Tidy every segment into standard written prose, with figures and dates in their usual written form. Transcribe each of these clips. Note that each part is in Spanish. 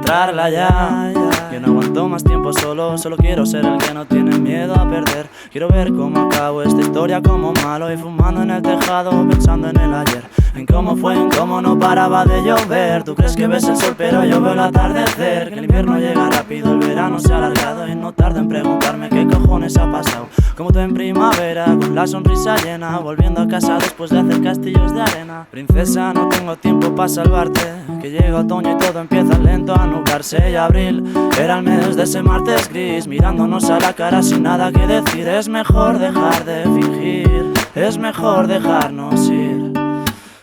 encontrarla ya. Yo no aguanto más tiempo solo quiero ser el que no tiene miedo a perder. Quiero ver cómo acabo esta historia como malo y fumando en el tejado pensando en el ayer. En cómo fue, en cómo no paraba de llover. Tú crees que ves el sol pero yo veo el atardecer. Que el invierno llega rápido, el verano se ha alargado y no tarda en preguntarme qué cojones ha pasado. Como tú en primavera, con la sonrisa llena, volviendo a casa después de hacer castillos de arena. Princesa, no tengo tiempo para salvarte, que llega otoño y todo empieza lento a nublarse. Y abril era el mes de ese martes gris, mirándonos a la cara sin nada que decir. Es mejor dejar de fingir, es mejor dejarnos ir.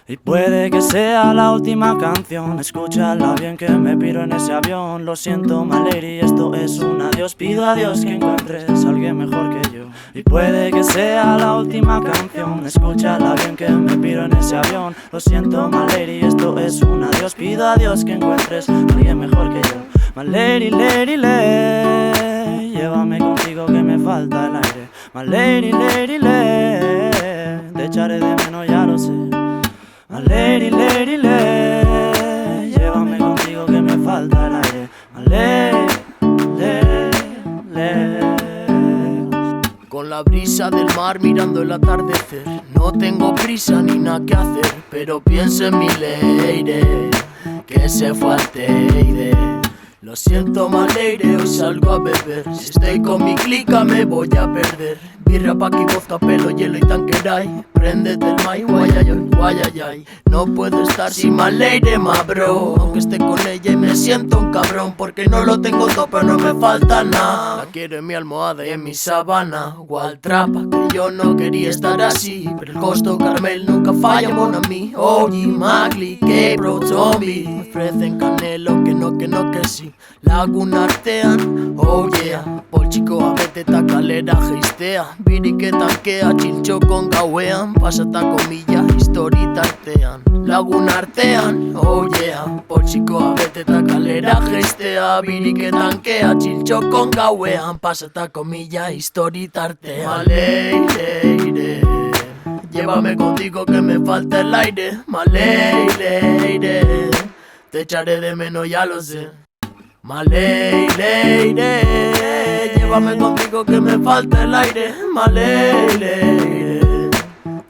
Y puede que sea la última canción, escúchala bien que me piro en ese avión. Lo siento, my lady, esto es un adiós. Pido a Dios que encuentres a alguien mejor que yo. Y puede que sea la última canción, escúchala bien que me piro en ese avión. Lo siento, my lady, esto es un adiós. Pido a Dios que encuentres a alguien mejor que yo. My lady, lady, lady, llévame contigo que me falta el aire. My lady, lady, lady, te echaré de menos, ya lo sé. My lady, lady, lady, llévame contigo que me falta el aire. My lady, lady. Con la brisa del mar mirando el atardecer, no tengo prisa ni nada que hacer, pero pienso en mi lady, que se fue al Teide. Lo siento, my lady, hoy salgo a beber. Si estoy con mi clica me voy a perder. Birra, paqui, vodka, pelo, hielo y tanqueray. Préndete el mai, guayayay, guayayay. No puedo estar sin my lady, my bro. Aunque esté con ella y me siento un cabrón, porque no lo tengo todo pero no me falta nada. La quiero en mi almohada y en mi sabana. Waltrapa, que yo no quería estar así, pero el costo caramel nunca falla, mon a mí. Oye, Magli, K-Bro, Zombie. Me ofrecen canelo, que sí. Laguna Artean, oh yeah. Polchico, abete, calera, geistea. Viri que tanquea, chilcho con gauean. Pasata comilla, historita artean. Laguna Artean, oh yeah. Polchico, abete, calera, geistea. Viri que tanquea, chilcho con gauean. Pasata comilla, historita artean. Maleire, llévame contigo que me falta el aire. Maleire, te echaré de menos, ya lo sé. My lady, llévame contigo que me falta el aire. My lady,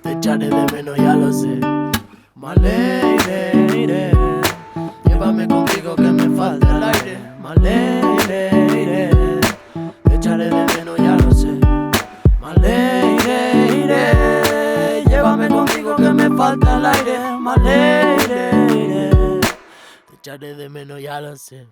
te echaré de menos, ya lo sé. My lady, llévame contigo que me falta el aire. My lady, te echaré de menos, ya lo sé. My lady, llévame contigo que me falta el aire. My lady, te echaré de menos, ya lo sé.